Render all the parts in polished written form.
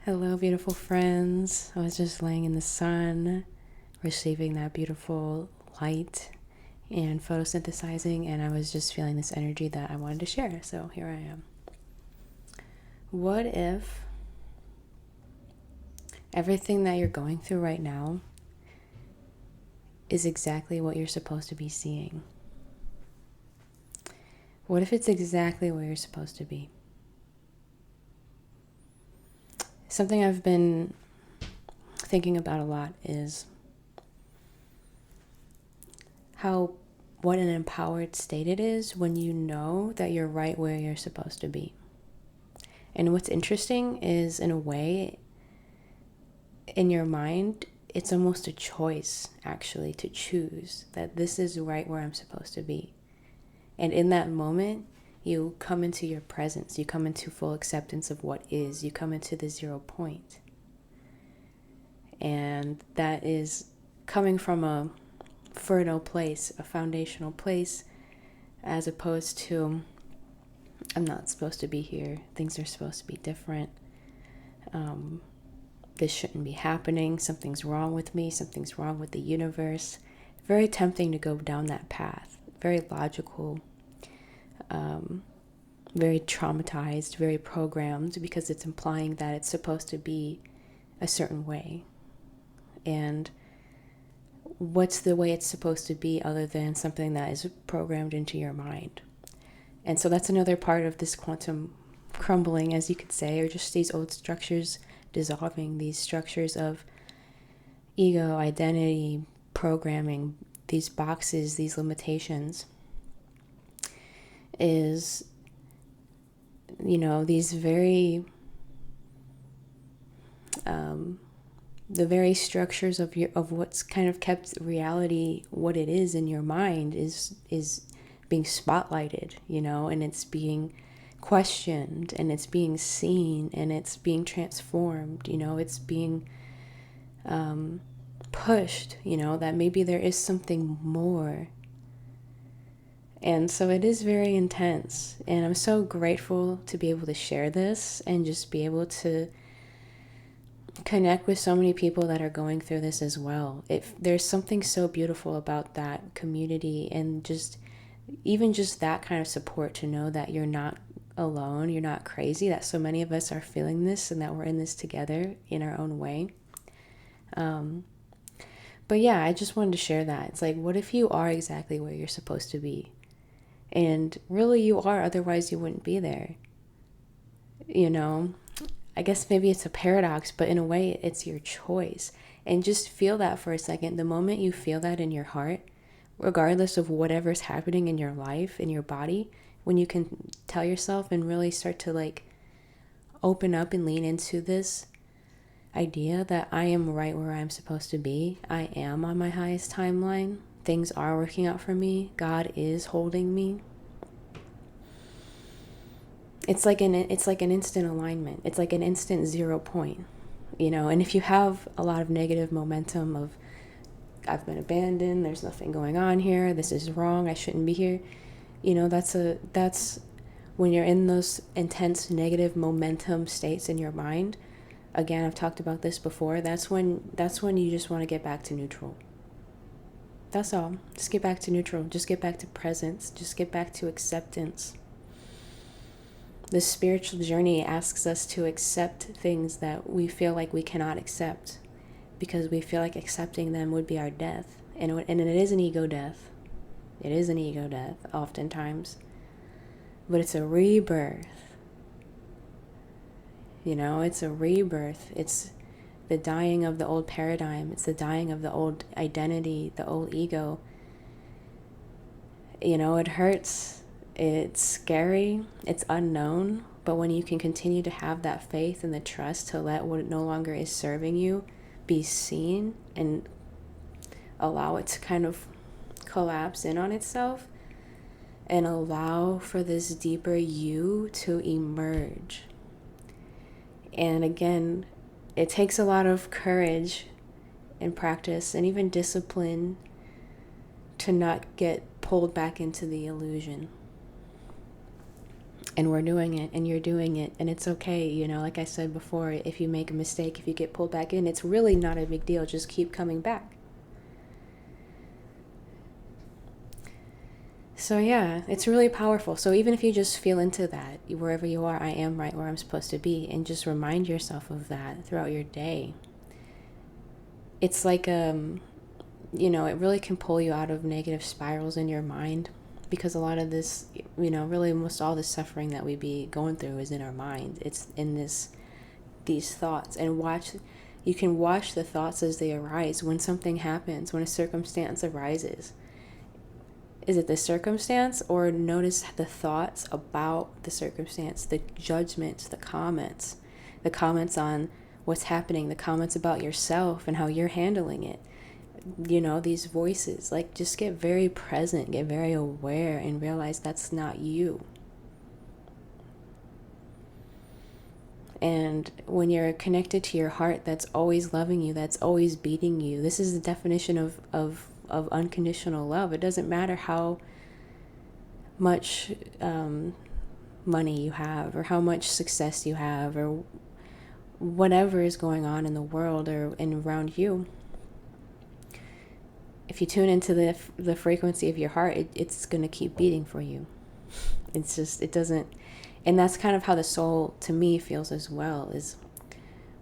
Hello, beautiful friends. I was just laying in the sun, receiving that beautiful light and photosynthesizing, and I was just feeling this energy that I wanted to share. So here I am. What if everything that you're going through right now is exactly what you're supposed to be seeing? What if it's exactly where you're supposed to be? Something I've been thinking about a lot is how what an empowered state it is when you know that you're right where you're supposed to be. And what's interesting is, in a way, in your mind, it's almost a choice, actually, to choose that this is right where I'm supposed to be. And in that moment, you come into your presence, you come into full acceptance of what is, you come into the 0 point. And that is coming from a fertile place, a foundational place, as opposed to, I'm not supposed to be here, things are supposed to be different. This shouldn't be happening, something's wrong with me, something's wrong with the universe. Very tempting to go down that path. Very logical, very traumatized, very programmed, because it's implying that it's supposed to be a certain way. And what's the way it's supposed to be other than something that is programmed into your mind? And so that's another part of this quantum crumbling, as you could say, or just these old structures dissolving, these structures of ego, identity, programming, these boxes, these limitations, is, these very, the very structures of what's kind of kept reality what it is in your mind is being spotlighted, and it's being questioned, and it's being seen, and it's being transformed, it's being pushed, that maybe there is something more. And so it is very intense, and I'm so grateful to be able to share this and just be able to connect with so many people that are going through this as well. There's something so beautiful about that community, and just even just that kind of support, to know that you're not alone, you're not crazy, that so many of us are feeling this and that we're in this together in our own way. But yeah, I just wanted to share that. It's like, what if you are exactly where you're supposed to be? And really you are, otherwise you wouldn't be there. I guess maybe it's a paradox, but in a way it's your choice. And just feel that for a second. The moment you feel that in your heart, regardless of whatever's happening in your life, in your body, when you can tell yourself and really start to open up and lean into this idea that I am right where I'm supposed to be. I am on my highest timeline. Things are working out for me. God is holding me. It's like an instant alignment. It's like an instant 0 point, And if you have a lot of negative momentum of, I've been abandoned, there's nothing going on here, this is wrong, I shouldn't be here, that's when you're in those intense negative momentum states in your mind. Again, I've talked about this before. That's when you just want to get back to neutral. That's all. Just get back to neutral. Just get back to presence. Just get back to acceptance. The spiritual journey asks us to accept things that we feel like we cannot accept, because we feel like accepting them would be our death. And it is an ego death. It is an ego death, oftentimes. But it's a rebirth. It's a rebirth. It's the dying of the old paradigm. It's the dying of the old identity, the old ego. It hurts. It's scary. It's unknown. But when you can continue to have that faith and the trust to let what no longer is serving you be seen, and allow it to kind of collapse in on itself, and allow for this deeper you to emerge. And again, it takes a lot of courage and practice and even discipline to not get pulled back into the illusion. And we're doing it, and you're doing it, and it's okay. Like I said before, if you make a mistake, if you get pulled back in, it's really not a big deal. Just keep coming back. So yeah, it's really powerful. So even if you just feel into that, wherever you are, I am right where I'm supposed to be, and just remind yourself of that throughout your day. It's like it really can pull you out of negative spirals in your mind, because a lot of this, really almost all the suffering that we be going through is in our mind. It's in these thoughts. And you can watch the thoughts as they arise. When something happens, when a circumstance arises, is it the circumstance, or notice the thoughts about the circumstance, the judgments, the comments on what's happening, the comments about yourself and how you're handling it. These voices, like, just get very present, get very aware, and realize that's not you. And when you're connected to your heart that's always loving you, that's always beating you, this is the definition of unconditional love. It doesn't matter how much money you have, or how much success you have, or whatever is going on in the world or around you. If you tune into the frequency of your heart, it's going to keep beating for you. It's just, it doesn't, and that's kind of how the soul, to me, feels as well, is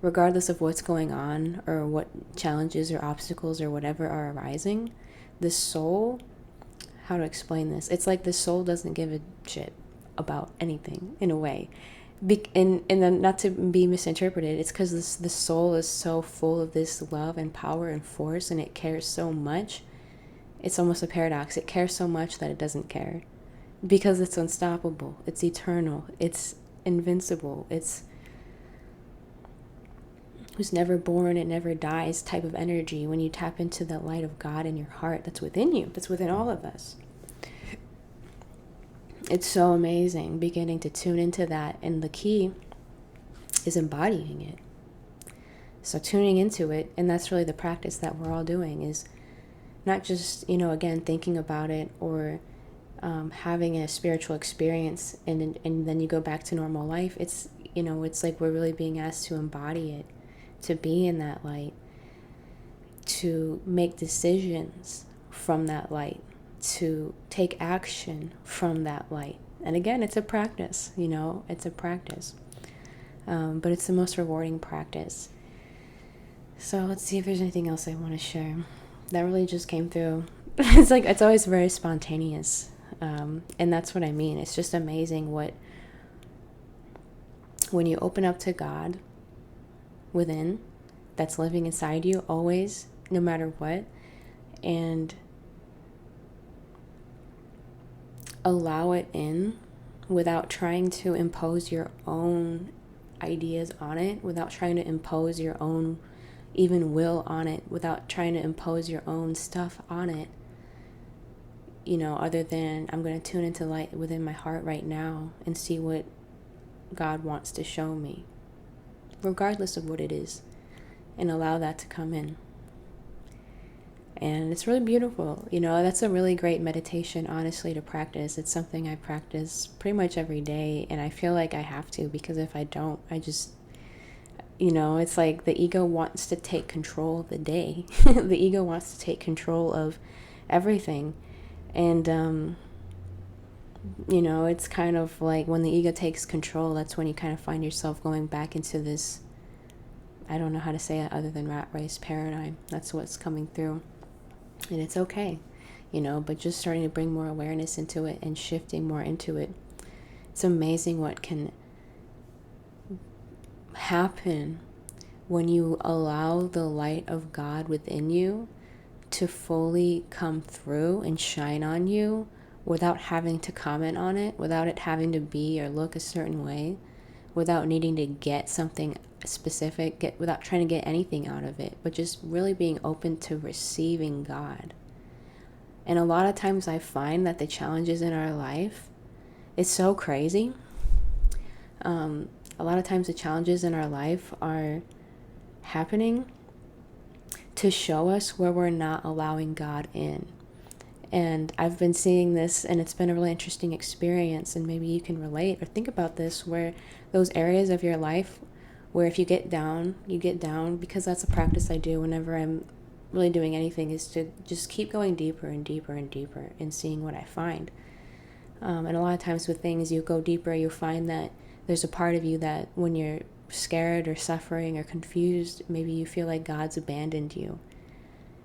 regardless of what's going on, or what challenges or obstacles or whatever are arising, the soul, how to explain this? It's like the soul doesn't give a shit about anything, in a way. And then, not to be misinterpreted, it's because the soul is so full of this love and power and force, and it cares so much. It's almost a paradox. It cares so much that it doesn't care, because it's unstoppable, it's eternal, it's invincible, it's who's never born and never dies type of energy. When you tap into that light of God in your heart that's within you, that's within all of us, it's so amazing beginning to tune into that. And the key is embodying it. So tuning into it, and that's really the practice that we're all doing, is not just, again, thinking about it, or having a spiritual experience, and then you go back to normal life. It's, it's like we're really being asked to embody it, to be in that light, to make decisions from that light, to take action from that light. And again, it's a practice, it's a practice. But it's the most rewarding practice. So let's see if there's anything else I want to share. That really just came through. It's always very spontaneous. And that's what I mean. It's just amazing when you open up to God within, that's living inside you always, no matter what, and allow it in without trying to impose your own ideas on it, without trying to impose your own even will on it, without trying to impose your own stuff on it, other than, I'm going to tune into light within my heart right now and see what God wants to show me, regardless of what it is, and allow that to come in. And it's really beautiful. That's a really great meditation, honestly, to practice. It's something I practice pretty much every day, and I feel like I have to, because if I don't, I just, it's like the ego wants to take control of the day. The ego wants to take control of everything. And, it's kind of like when the ego takes control, that's when you kind of find yourself going back into this, I don't know how to say it other than rat race paradigm. That's what's coming through. And it's okay, but just starting to bring more awareness into it and shifting more into it. It's amazing what can happen when you allow the light of God within you to fully come through and shine on you without having to comment on it, without it having to be or look a certain way, without needing to get something specific, without trying to get anything out of it, but just really being open to receiving God. And a lot of times I find that the challenges in our life, it's so crazy. A lot of times the challenges in our life are happening to show us where we're not allowing God in. And I've been seeing this, and it's been a really interesting experience, and maybe you can relate or think about this, where those areas of your life where if you get down, because that's a practice I do whenever I'm really doing anything, is to just keep going deeper and deeper and deeper and seeing what I find. And a lot of times with things, you go deeper, you find that there's a part of you that when you're scared or suffering or confused, maybe you feel like God's abandoned you.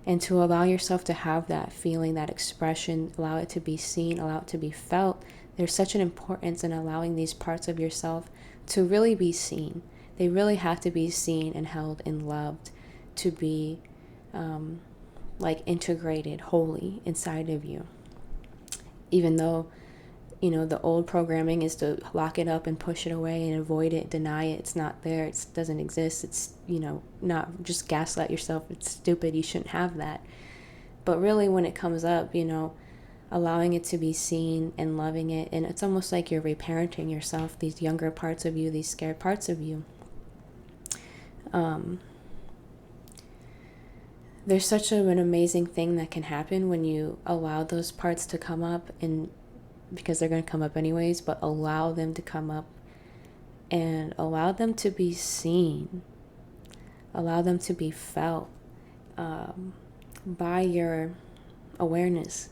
And to allow yourself to have that feeling, that expression, allow it to be seen, allow it to be felt, there's such an importance in allowing these parts of yourself to really be seen. They really have to be seen and held and loved to be like integrated wholly inside of you. Even though, the old programming is to lock it up and push it away and avoid it, deny it, it's not there, it doesn't exist, it's, not just gaslight yourself, it's stupid, you shouldn't have that. But really when it comes up, allowing it to be seen and loving it, and it's almost like you're reparenting yourself, these younger parts of you, these scared parts of you. There's such an amazing thing that can happen when you allow those parts to come up, and because they're going to come up anyways, but allow them to come up and allow them to be seen, allow them to be felt by your awareness,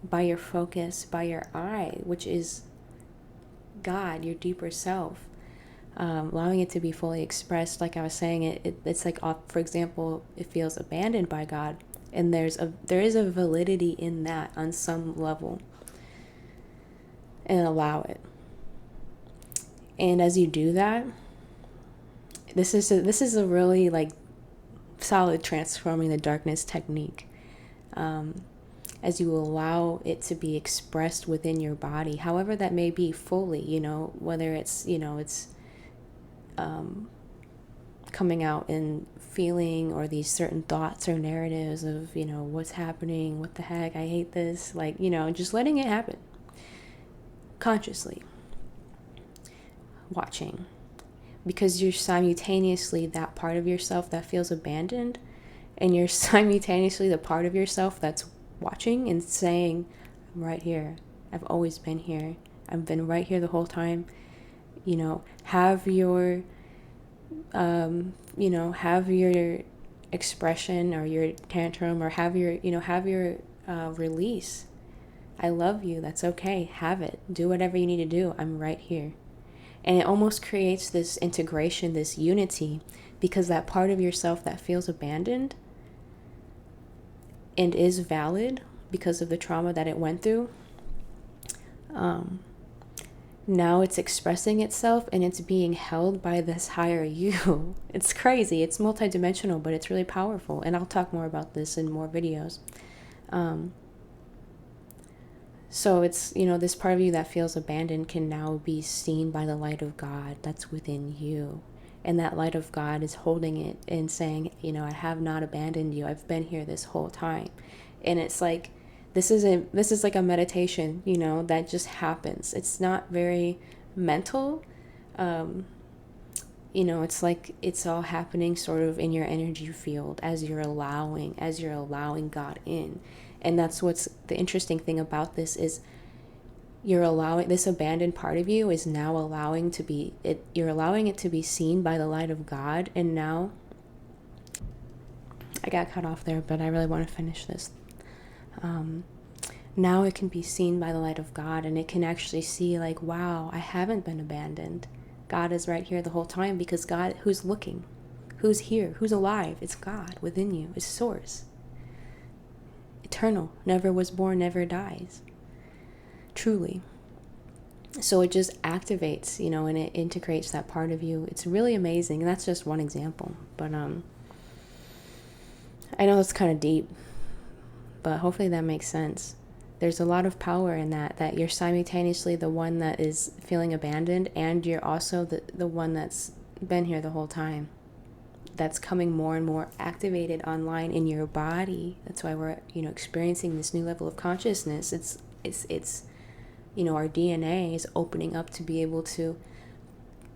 by your focus, by your eye, which is God, your deeper self. Allowing it to be fully expressed. Like I was saying, it's like, for example, it feels abandoned by God, and there is a validity in that on some level, and allow it. And as you do that, this is a really like solid transforming the darkness technique. As you allow it to be expressed within your body, however that may be, fully, whether it's coming out in feeling, or these certain thoughts or narratives of, what's happening, what the heck, I hate this, like, just letting it happen consciously, watching, because you're simultaneously that part of yourself that feels abandoned, and you're simultaneously the part of yourself that's watching and saying, I'm right here, I've always been here, I've been right here the whole time. Have your have your expression or your tantrum, or have your release. I love you, that's okay, have it, do whatever you need to do, I'm right here. And it almost creates this integration, this unity, because that part of yourself that feels abandoned and is valid because of the trauma that it went through, now it's expressing itself and it's being held by this higher you. It's crazy. It's multidimensional, but it's really powerful. And I'll talk more about this in more videos. So it's, this part of you that feels abandoned can now be seen by the light of God that's within you. And that light of God is holding it and saying, I have not abandoned you. I've been here this whole time. And it's like, this is like a meditation, that just happens. It's not very mental. It's like it's all happening sort of in your energy field as you're allowing God in. And that's what's the interesting thing about this is you're allowing this abandoned part of you is now you're allowing it to be seen by the light of God. And now I got cut off there, but I really want to finish this. Now it can be seen by the light of God, and it can actually see like, wow, I haven't been abandoned. God is right here the whole time, because God, who's looking, who's here, who's alive, it's God within you, it's source. Eternal, never was born, never dies. Truly. So it just activates, and it integrates that part of you. It's really amazing, and that's just one example. But I know it's kind of deep, but hopefully that makes sense. There's a lot of power in that you're simultaneously the one that is feeling abandoned, and you're also the one that's been here the whole time. That's coming more and more activated online in your body. That's why we're, experiencing this new level of consciousness. It's our DNA is opening up to be able to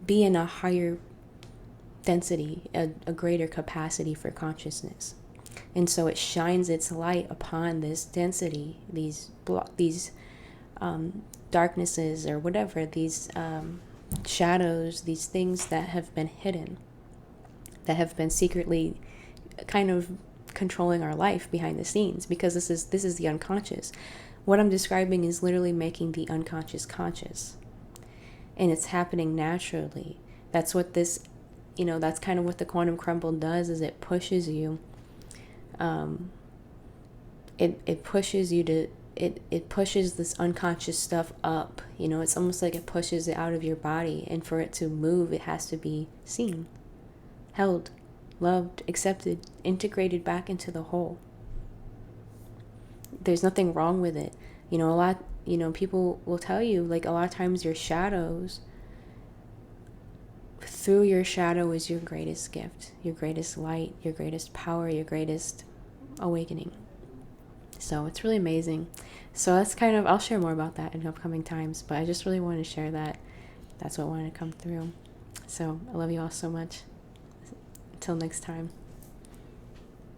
be in a higher density, a greater capacity for consciousness. And so it shines its light upon this density, these darknesses or whatever, these shadows, these things that have been hidden, that have been secretly kind of controlling our life behind the scenes, because this is the unconscious. What I'm describing is literally making the unconscious conscious, and it's happening naturally. That's what this, that's kind of what the quantum crumble does, is it pushes you. It pushes you to, it pushes this unconscious stuff up. It's almost like it pushes it out of your body, and for it to move, it has to be seen, held, loved, accepted, integrated back into the whole. There's nothing wrong with it. A lot, people will tell you, like, a lot of times your shadows, through your shadow is your greatest gift, your greatest light, your greatest power, your greatest awakening. So it's really amazing. So that's kind of, I'll share more about that in upcoming times, but I just really wanted to share that. That's what wanted to come through. So I love you all so much. Until next time.